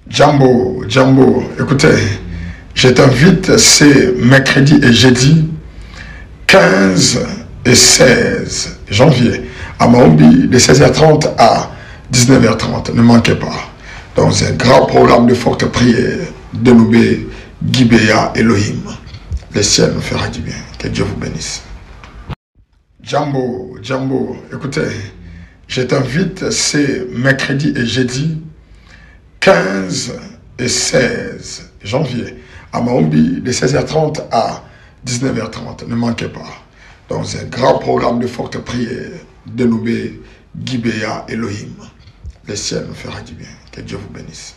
Jambo, Jambo, écoutez, je t'invite ce mercredi et jeudi 15 et 16 janvier à Maombi de 16h30 à 19h30. Ne manquez pas. Dans un grand programme de forte prière, Denobé, Gibéa, Elohim. Le ciel nous fera du bien. Que Dieu vous bénisse. Jambo, Jambo, écoutez, je t'invite ce mercredi et jeudi 15 et 16 janvier à Maombi de 16h30 à 19h30. Ne manquez pas. Dans un grand programme de forte prière, Denobé, Gibéa, Elohim. Le ciel nous fera du bien. Que Dieu vous bénisse.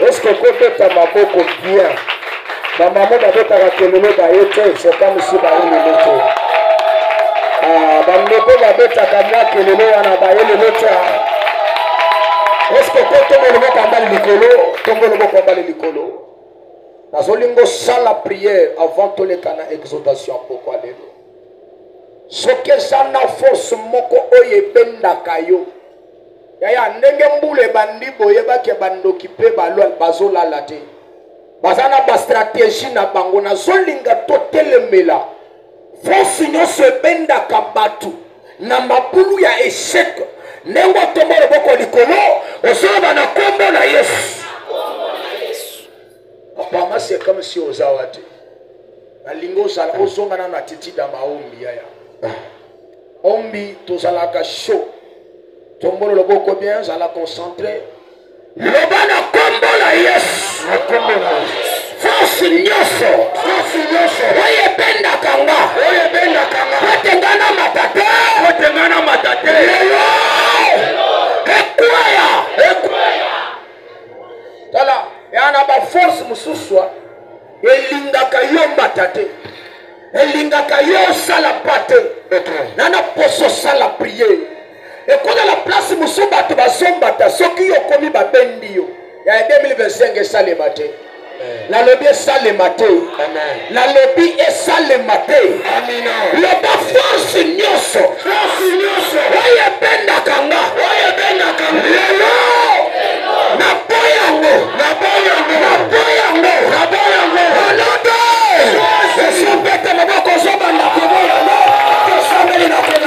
Est-ce que côté ta maboko bien? Ma maman m'avait caractérisé d'ailleurs, c'est comme si baïe le loto. Ah, bamoko m'avait caractérisé le loto, on a baïe le loto. Est-ce que côté mon nom combat l'icolo, tombe le mot combat l'icolo? Nazolingo sans la prière avant tous les canaux exaltation pourquoi les lots. Ce que ça n'a force moko oye benda kayo. Yaya ndenge mbule bandi boyeba ke bando kipe balwa bazola late bazana ba stratégie na bango na zolinga totelemela force nyonso ebenda kabatu na mabulu ya échec nengo tombole boko likolo osoba na kombo na Yesu. Papa c'est comme si ozawate na lingo sala ozonga na titi da maombi yaya ombi tozalaka chaud. Tombolo le boko bien, ça l'a concentré. Le bana combo la yes. Force nyoso. Force nyoso. Oye benda kanga. Oye benda kanga. Watengana matate. Watengana matate. Lelo. Ekwaya. Ekwaya. Tala. Yana ba force mususwa. Elingaka yo matate. Elingaka yo salapate. Nana poso sala prier. Et quand la place Moussouba tu vas sombata, ce qui ont commis ma bendio. Il y a 2025 ça le matin. La lobby est ça le matin. La lobby est ça le matin. Le bas force nyoso. Force nyoso. Oye benda kanga. Oye benda kanga. Lelo. Na boyango. Na boyango. Na boyango. Na boyango. Alade. Je suis bête ma boko soba na koboya. Que ça me na koboya.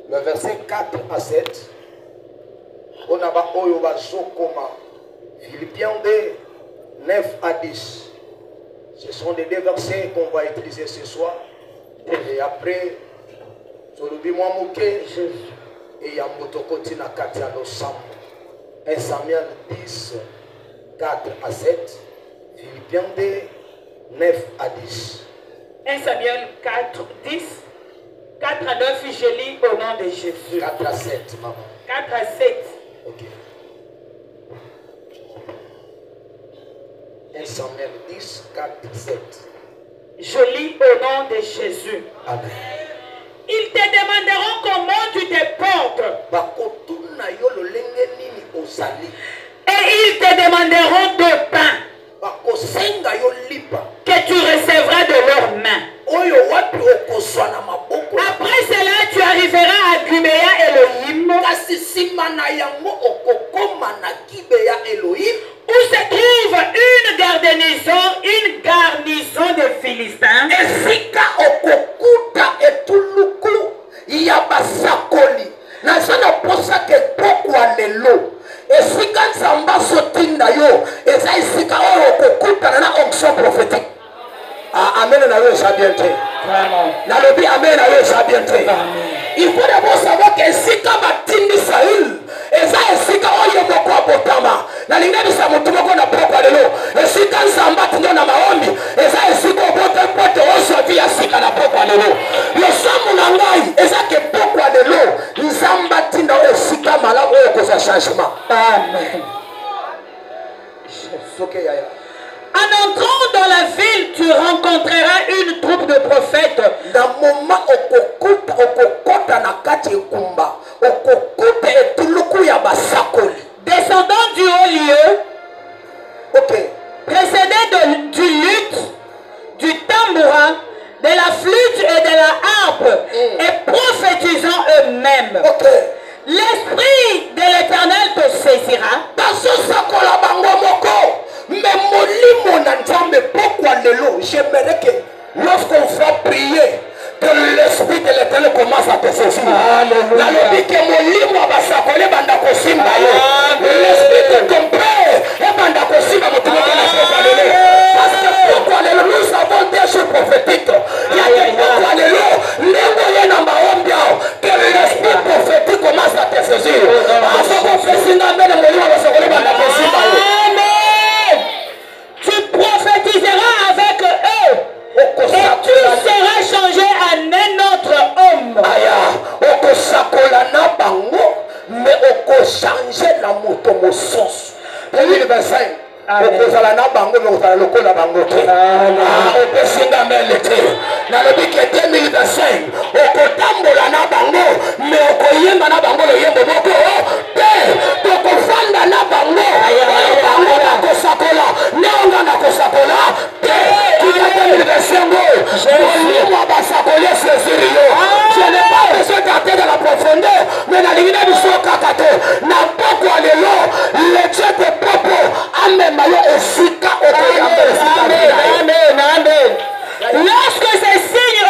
Le verset 4 à 7. On a Philippiens 2, 9 à 10. Ce sont les deux versets qu'on va utiliser ce soir. Et après, Zolubi Mwamuke et Yambotokoti na Katia Losam. 1 Samuel 10, 4 à 7. Philippiens 2, 9 à 10. 1 Samuel 4, 10. 4 à 9, je lis au nom de Jésus. 4 à 7, maman. 4 à 7. Ok. 1 Samuel 10, 4, 7. Je lis au nom de Jésus. Amen. Ils te demanderont comment tu te portes. Et ils te demanderont de pain que tu recevras de leurs mains. Philistins. Esika okokuta etuluku ya basakoli. Na sana posa ke pokwa lelo. Esika nzamba sotinda yo. Eza esika okokuta na onction prophétique. Amen na yo ça bien fait. Na lobi amen na yo ça bien fait. Il faut d'abord savoir que esika batindi Saül. Eza esika oyo bokwa botama. Na lingani sa mutu moko na pokwa lelo. Esika nzamba tindo na maombi. Eza esika obote pote osovi ya sika na pokwa lelo. Yo samu na ngai. Eza ke pokwa lelo. Nzamba tindo esika malamu oyo kosa changement. Amen. Soke yaya. En entrant dans la ville, tu rencontreras une troupe de prophètes. Dans le moment okokota na kati ekumba, okokuta etuluku ya basakoli. Descendant du haut lieu, okay, précédés du luth, du tambourin, de la flûte et de la harpe, et prophétisant eux-mêmes. Okay. L'esprit de l'Éternel te saisira. Bazosakola bango moko. Mais molimo na nzambe pourquoi lelo, j'aimerais que lorsqu'on va prier, que l'esprit de l'Éternel commence à te saisir. La lobi que molimo abasakole banda kosimba yo. L'esprit de ton père et banda kosimba motumo na pourquoi lelo. Parce que pourquoi lelo nous avons des choses prophétiques. Il y a des pourquoi lelo, lelo yena maombiao, que l'esprit prophétique commence à te saisir. Aso ko fesinga mbele molimo abasakole banda kosimba yo. Tu prophétiseras avec eux et tu seras changé en un autre homme. Aya, oko sakola na bango, mais oko changer la moto mo sens. 2025. Oko zala na bango, mais oko zala loko na bango te. Oko singa melete. Na lobi ke 2025. Oko tambola na bango, mais oko yemba na bango le yembo moko. Te, oko fanda na bango. Bango na kosakola. Neonga na kosakola. Te, tu 2025. Molimo abasakole sezirio. Je n'ai pas besoin d'entrer dans la profondeur, mais na lingine biso kakate. Na poko lelo, le Dieu de popo, amen mayo esika okoyamba esika. Amen, amen. Lorsque ces signes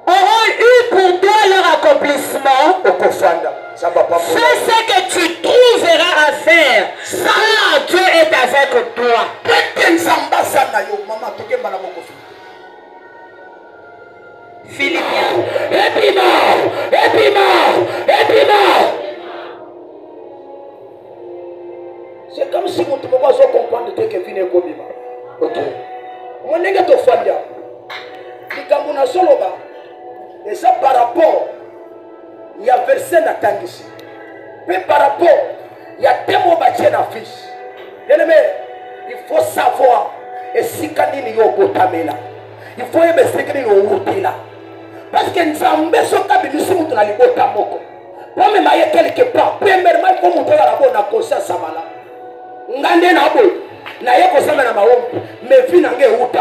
auront eu pour toi leur accomplissement, fais ce que tu trouveras à faire. Ça, Dieu est avec toi. Philippiens. C'est comme si mon tomo va comprendre que Kevin est comme ça. Ok. Mon nègre te fandia. Likamuna soloba. Et ça par rapport, il y a verset na tangisi. Mais par rapport, il y a des mots bâtis na fiche. Bien-aimé, il faut savoir. Et si kanini yo botamela. Il faut aimer ce que nous outila. Parce que nous avons besoin de nous soumettre à l'ibota moko. Pour me mailler quelque part. Premièrement, il faut monter à la bonne conscience samala. Ngande na bo. Na yeko sama na maombi. Mais vie na nge uta.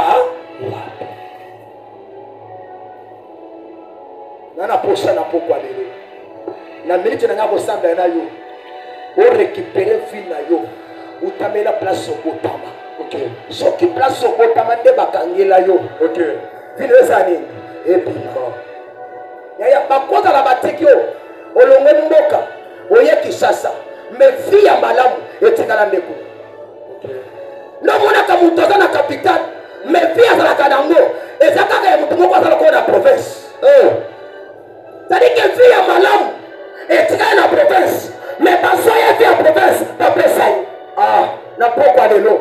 Nana posa na pokwa lelo. Na minute na ngako samba na yo. O récupérer vie na yo. Utamela place au botama. OK. So ki place au botama nde bakangela yo. OK. Vile zani. Et puis yaya bakoza la batiki yo. Olongo mboka. Oye Kinshasa. Mais vie ya malamu etingala ndeko. OK. No mona ka mutoza na capitale. Mais vie ya la kanango. Ezaka ka mutu moko azala ko na province. C'est-à-dire que vie ya malamu etingala na province. Mais basoya vie ya province pa pesa. Na pourquoi de l'eau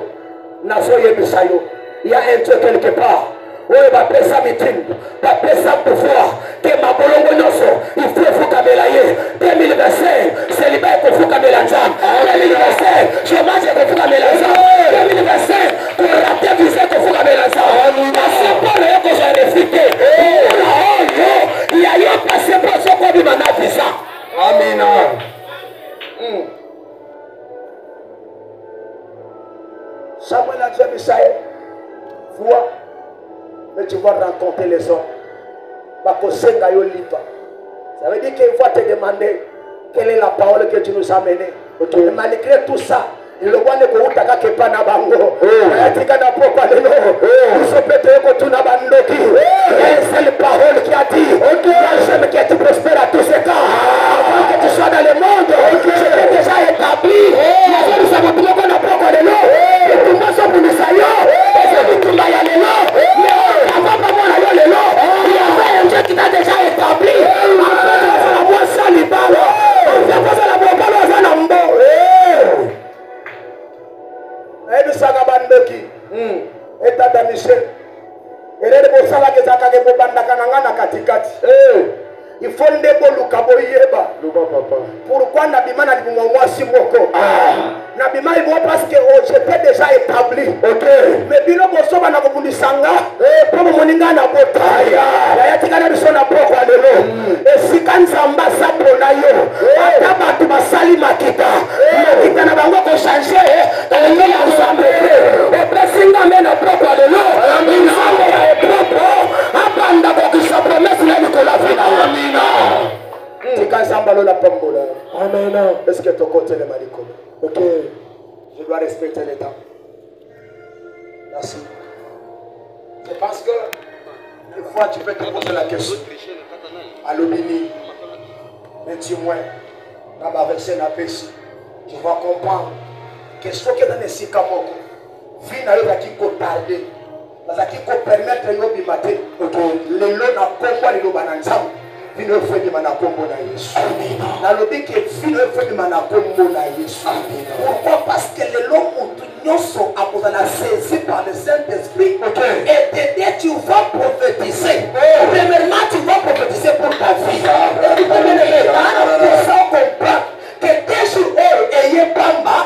na soye bisayo. Il y a un truc quelque part. Oui, va payer sa meeting, va payer sa pouvoir. Que ma bolongo noso, il faut foukamelaye. 2025, c'est libre pour foukamela jam. 2025, chômage pour foukamela jam. 2025, pour rater visé pour foukamela jam. Passeport là que j'ai réfuté. Il y a eu un passeport sur quoi il m'a dit ça. Amen. Samuel a dit à Misaël, vois. Mais tu vas rencontrer les hommes. Ça veut dire qu'il faut te demander quelle est la parole que tu nous as menée. Et malgré tout ça, le roi ne peut pas que pas na bango atika na pokwa lelo so peut ko tuna bandoki c'est la parole qui a dit j'aime que tu prospères à tous ces cas avant que tu sois dans le monde je t'ai déjà établi nous sommes pour qu'on a pokwa lelo et tout ça pour nous sayo et c'est tout ya lelo mais avant pas moi là lelo il y a un Dieu qui t'a déjà établi après la voix salibalo on va passer la voix dans un ambo ebisaka bandoki etata Michel elele bosala kezaka ke bobandaka na nga na katikati il faut nde boluka boyeba pourquoi nabima na libuma mwasi moko nabima ibo parce que j'étais déjà établi mais bino bosoba na kobundisanga po moninga na botaya yayatikana biso na pokwa lelo esika nzamba sapo na yo ata bato basali makita na bango kochange kalenge ya nzambe opesinga me na pokwa lelo nzambe ya epropo abanda kokisa promese na likolo vina tika nzamba lola pambola amen. Est-ce que ton côté le malikolo? Ok, je dois respecter les temps. Merci. C'est parce que des fois tu peux te poser la question à l'obéni mais tu moins dans ma verset na péché tu vas comprendre que ce qui est dans les sikamoko vie na yo qui kotarder bazaki ko permettre yo bimate le lo na kombo le lo bananzam vino fedi manakombo na Yesu na lobi ke vino fedi manakombo na Yesu pourquoi parce que le lo mutu nyoso akozala saisi par le Saint-Esprit et t'aider tu vas prophétiser premièrement tu vas prophétiser pour ta vie et tu peux me lever pour ça comprendre que tes jours ayez bamba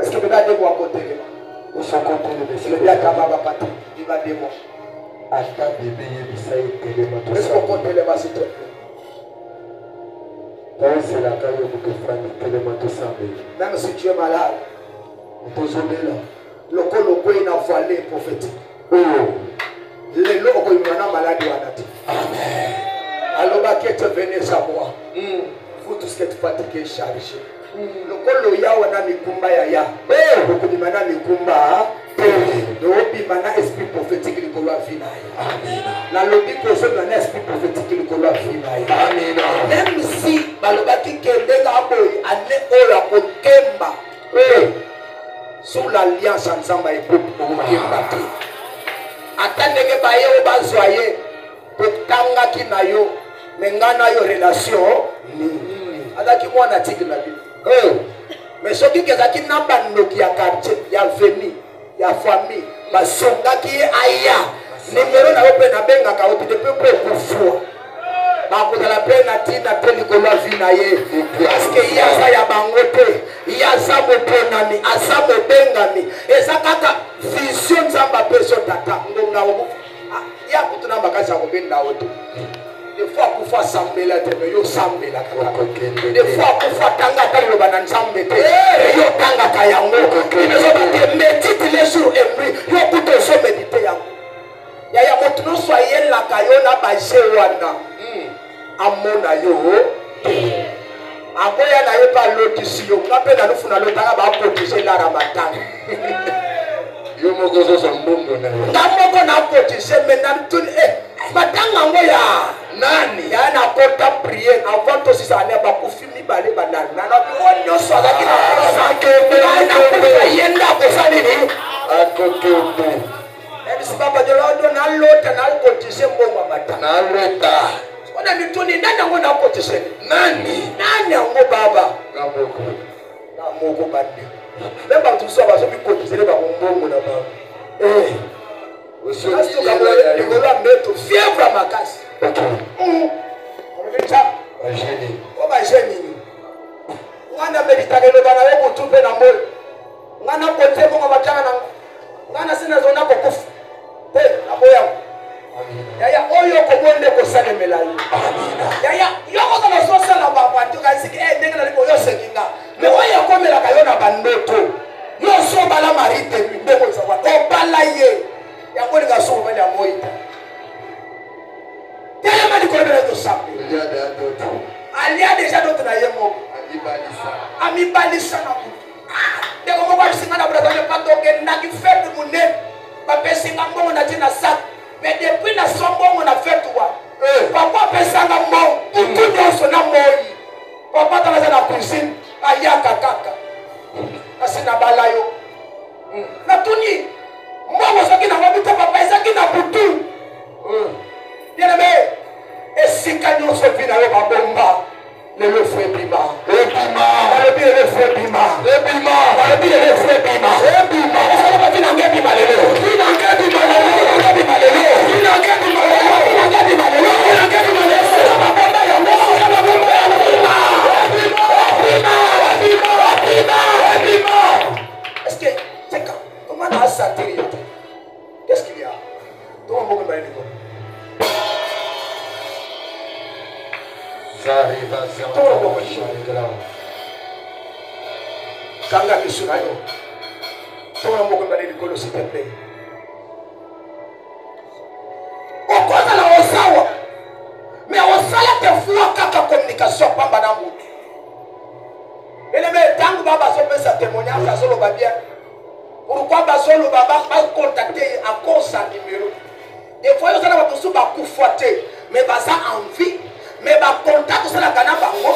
est-ce que vous avez des mots à côté de moi? Où sont côté de monsieur? Le bien Kababa Pati, il va des mots. Est-ce qu'on compte les mots s'il te plaît? Même si tu es malade, le colo est une voilée prophétique. Les locaux ils sont malades. Amen. Alors, qui est venu savoir? Vous tous qui êtes fatigués, chargés. Le colo ya wana mikumba ya beaucoup de mana mikumba le mana esprit prophétique le colo vina amen la lobi ko so na esprit prophétique le colo vina amen même si balobaki kendenga boy ane ola ko kemba sous l'alliance ensemble et pour kemba te atandenge ba ye bazwaye potanga kinayo mengana yo relation ni adaki mwana tigna bi mais ce qui est là qui n'a pas de qui a quartier, il y a venu, il y a famille, ma songa qui est aïa, numéro na open na benga ka oti de peu pour foi. Ba ko la peine na tina teli ko la vie na ye parce que il y a ça ya bangote, il y a ça mo ponami, asa mo bengami, eza kaka vision zamba personne tata ngonga wo. Ya kutuna makasa ko benda wote. Des fois pour faire sembler la tête, yo sembler la kaka. Des fois pour faire tanga tanga banan sembler te, yo tanga kayango. Ils ont dit médite les jours et nuit, yo kuto so méditer yango. Ya ya motuno soyez la kayona ba jewana. Amona yo. Akoya na yo pa lotisiyo, ngape na lufuna lotanga ba protéger la Ramadan. Yo mogozo so mbongo na yo. Ndamoko na protéger maintenant tout batanga ngoya nani yana kota prier avant to sisa ne ba kufimi bale banana na onyo so ga kina sake na ko yenda ko sanini akoto ebi baba de lodo na lota na ko tise mbongo bata na lota ona mituni nani ngona ko tise nani ngo baba na moko bande bemba tu so ba so bi ko tise ba mbongo na baba Parce que vous avez mettre fièvre à ma casse. On va gêner. On a médité le banane pour tout le monde. On a côté pour ma tana. On a séné zona pour kouf. Aboya. Yaya oyo ko bonde ko sale melai. Yaya yoko ko so sala ba ba to ka siki ndenge na ko yo sekinga. Mais oyo ko mela ka yo na bandoto. Yo so bala marite ndeko so ba. O bala ye. Yango ni gaso mali amoita. Tell me the colonel to something. Alia déjà d'autres na yemo. Ami balisa na butu. moko singa na brother pandoke na ki fête monene ba pesinga mbongo na tina sak mais depuis na sombongo na fête wa papa pesanga mbongo tout nyonso na moi papa tala na cuisine ayaka kaka asina balayo na tuni mbongo soki na mabita papa ezaki na butu bien aimé esika nyonso vina yo babomba le feu bima le feu bima le feu bima ça va vina ngebi malelo vina ngebi malelo bima lelo vina ngebi malelo vina ngebi malelo vina ngebi malelo ça va bomba ya mbongo ça va bomba ya bima. Est-ce que c'est quand comment on a senti qu'est-ce qu'il y a toi on va me kanga misuna yo tona moko mbali likolo s'il te plaît okoza la osawa mais osala te fois kaka communication pamba na mutu eleme tangu baba sopesa témoignage azolo ba bien pourquoi bazolo baba ba contacter encore sa numéro des fois yo sala ba tosu ba kufuate mais baza envie mais ba contact sala kana bango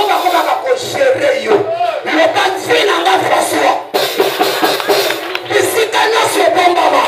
bakoma ko gérer yo le banzi na nga François bisika nyonso bombama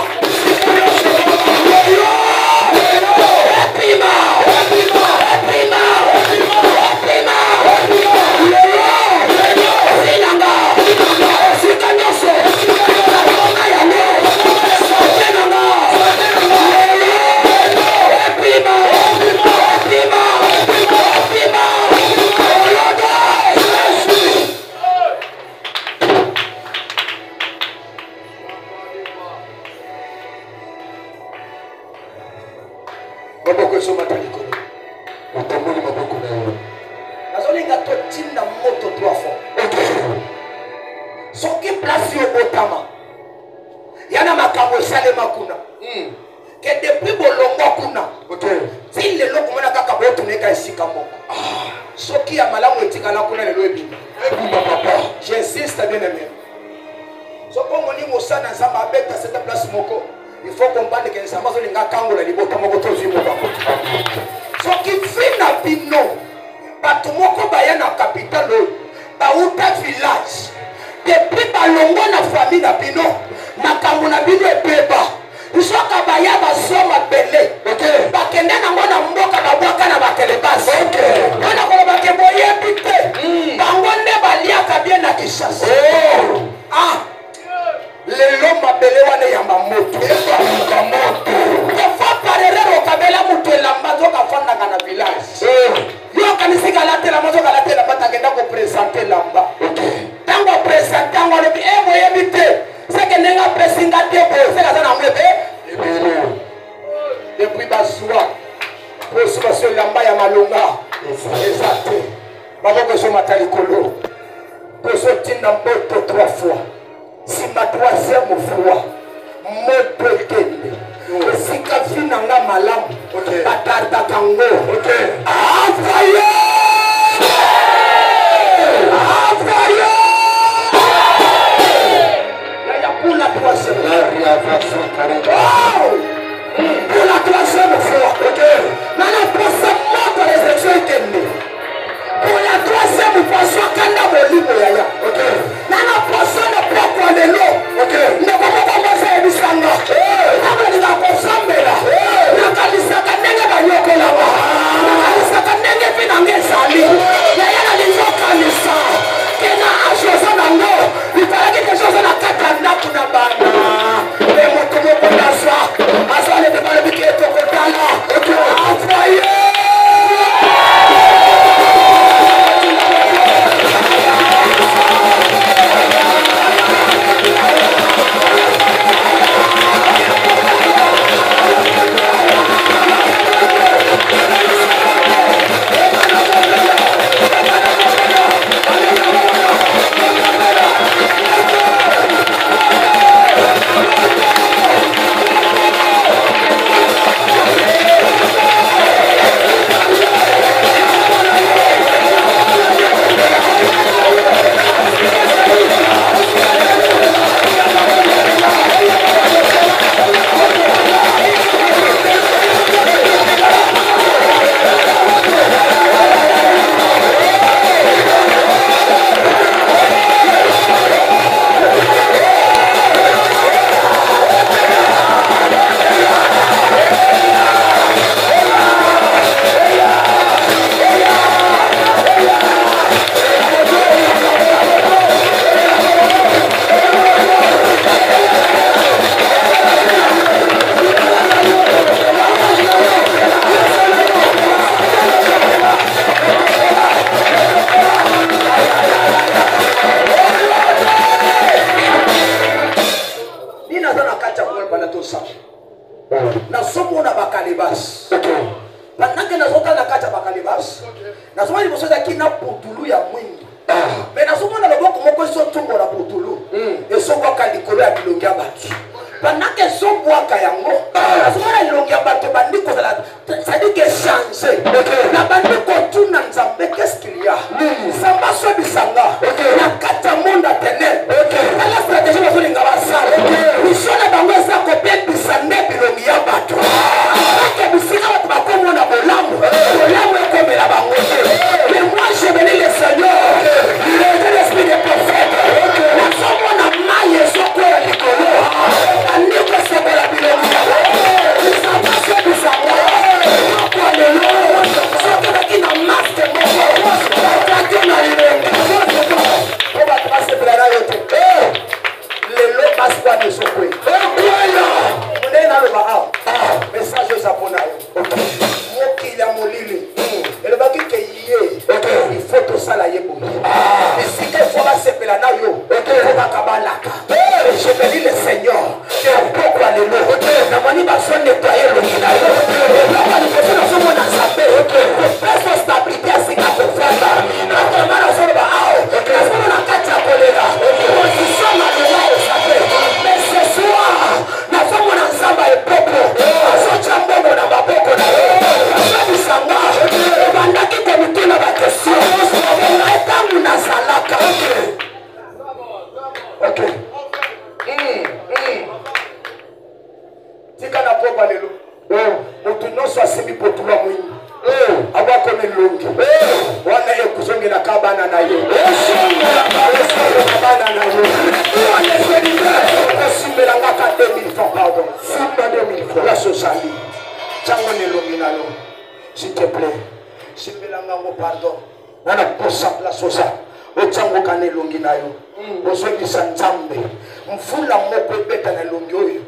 j'insiste bien aimé so comme on dit ça dans sa babette à cette place moko il faut comprendre que ça va se linga kango la libota moko to zimo ba so qui fait na bino bato moko baya na capitale ba uta village depuis balongo na famille na bino makambo na bino ebeba isoka baya basoma bele bakende nango na mboka babwaka na bakelebasi wana kola bakeboyebi te bango nde baliaka bien na Kinshasa lelo mabele wana yamba moto efa parere okabela moto elamba zokafandaka na village yo kanisika latela mazoka latela batagenda kopresente lamba ntango presente yango alobi moyebi te seke ndenge apesinga te boye seke aza na mwebe depuis baswa posukasi elamba ya malonga eza te baboko ezomata likolo tozotinda moto 3 fois nsima 3e fois moto ekende esika vi na nga malamu batartaka ngo avaye pour la 3e pour la 3e fois nana posa moto les élections ekende pour la 3e fois sokanda bolimo yaya nana posa na pokwa lelo ndokomokomosa ebisanga akolinga kosambela nakalisaka ndenge banyokolama nakalisaka ndenge mpe nange ezali yaya nalinzokanisa kena ashoza nango litalaki keshoza na kati ya ndako na bana emoto moko nazwa na somo na bakalibas pendant que nazota na kata bakalibas na somo liboso za kina putulu ya mwingi mais na somo na loboko moko so tumbo na putulu et so kwa kalikolo ya bilongi ya batu pendant que so kwa kayango na somo na bilongi ya batu bandiko za ça dit que changer na bandiko tuna nzambe qu'est-ce qu'il y a samba so bisanga na kata monda tene la stratégie bazo linga basala bisona bango sa kopia bisande bilongi ya batu que bisika batu bakomo na bolamu ekomela bango mais moi je bénis le Seigneur l'esprit des prophètes na somo na maye soko ya likolo andiko soko la bilongi ya batu samba so bisanga kwa lelo soko bakina master moko bakina ilongi ko batase brana yote lelo baswa de soko monena lo ba message japonais mokila molili ele baki ke yé il faut tout ça la yebo et si que faut la sepela na yo faut bakabalaka je bénis le Seigneur que pourquoi le lot na mani ba so nettoyer le kina yo na mani ko so na so mona sape pour stabilité c'est ka ko fata na mara so ba na so na kata kolela position na yo sape mais ce soir na so mona samba e popo so chambongo na baboko na yo bisanga banda ki komite na ba question na etangu na salaka okay tika na popa lelo mutu nyonso asimi potula mwingi abakone longi wana ekuzongela kabana na ye kabana na ye osimbelanga ka 2000 francs pardon simba 2000 francs la sosali chango ne longi na yo s'il te plaît simbelanga ngo pardon nana posa la sosa ochango ka ne longi na yo ozongisa nzambe mfula moko ebeta na longi oyo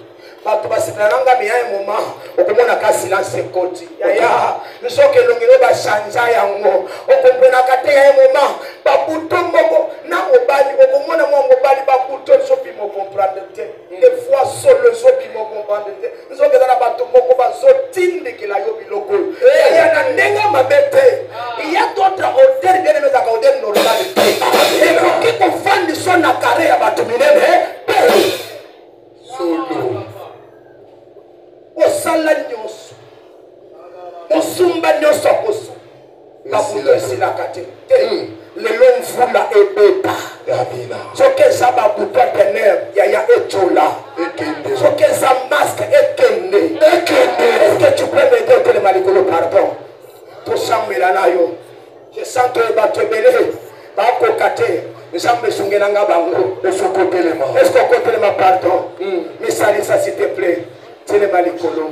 bato basipelananga miya ye moma okomona ka silence ekoti yaya soki elongi no bashanja yango okomponaka te ya ye moma babuto moko na mobali okomona mwa mobali babuto ezopima okomprendre te des fois solo ezopima okomprendre te nzoki eza na bato moko bazotindikela yo biloko yaya na ndenge mabe te iya d'autres odeur bien ezaka odeur normale te ekoki kofandisa na kare ya bato minene te solo osala nyonso osumba nyonso akoso babuto esilaka te lelo mvula ebeta soki eza babuto atener yaya etola soki eza maske ekende eske tu peux m'aider otelema likolo pardon tosambela na yo je sens que bato ebele bakoka te nzambe esungelanga bango esokotelema eske okotelema pardon misalisa s'il te plaît telema likolo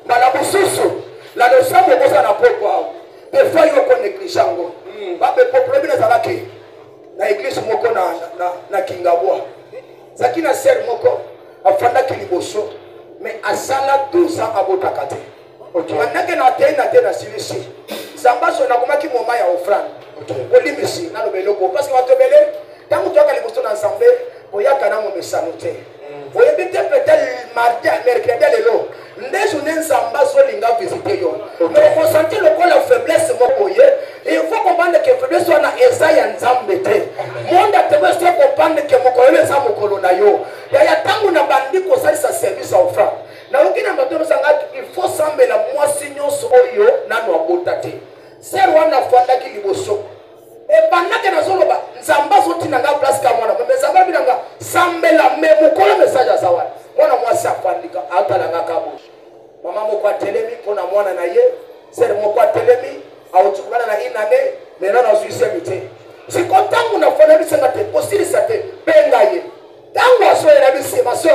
mbala mosusu la losambo okoza na poko awo defoi yoko néglige yango babepo problème ezalaki na église moko na kingabwa zaki na ser moko afandaki liboso mais asala 12 ans abotaka te bandake na te na te na silisi nzambe aso nakomaki moma ya offrande olimisi naloba eloko parce que bato ebele ntango toyaka liboso na nzambe boyaka nango mesano te oyebi te peut-être mardi mercredi lelo nde journée nzambe azolinga visite yo mais okosenti lokola faiblesse moko ye il faut comprendre que faiblesse wana eza ya nzambe te monde atebo esi comprendre que mokolo eza mokolo na yo yaya ntango na bandi kosalisa service ya offrande nayoki na bato nosangaki il faut sambela mwasi nyonso oyo nano abota te ser wana afandaki liboso ebandake nazoloba nzambe azotinanga place ka mwana me nzambe abinanga sambela me mokolo message aza wana mwana mwasi afandika atalanga kabo mama moko atelemi mpona mwana na ye ser moko atelemi aotukana na inane mena nazwisemi te siko ntango nafanda bisenga te kosilisa te benga ye ntango asoyela bisema so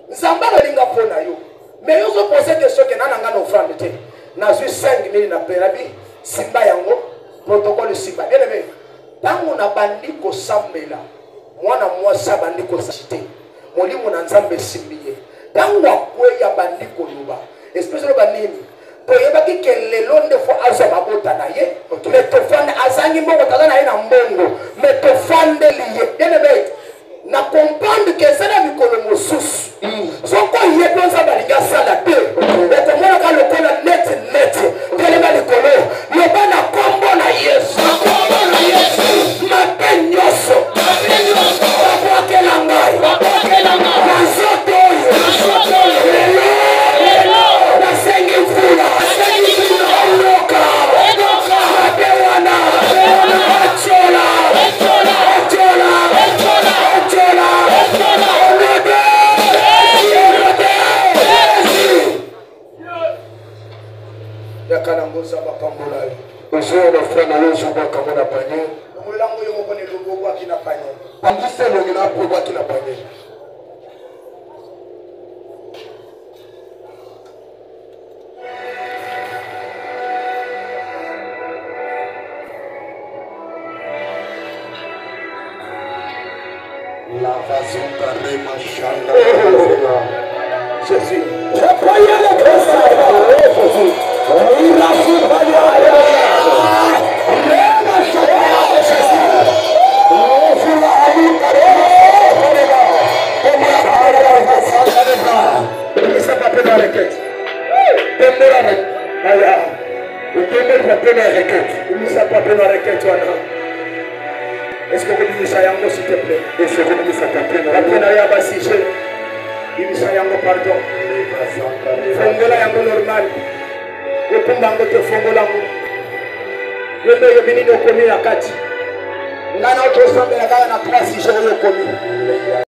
nzambe alinga mpona yo me yo ozopose question ke nananga na offrande te nazwi 5000 na perabi simba yango protocole simba bien aimé tango na bandi ko sambela mwana mwasi bandi ko sachite molimo na nzambe simbiye tango akweya bandi ko luba especially banini to yebaki kelelo nde fo aza mabota na ye mais to fande azangi mbongo tala na ye na mbongo mais to fande liye bien aimé na comprendre que ça na mikolo mosusu soko yebonza balinga sala te Jésus. J'ai prié le Christ. Jésus. Il a est-ce que vous dites ça, s'il te plaît? Est-ce que vous dites ça, pardon. Fongola yango normal. Okumbango te fongola ngo. Yendo yobini no komi na kati. Ngana otosambela kala na classe je yo komi.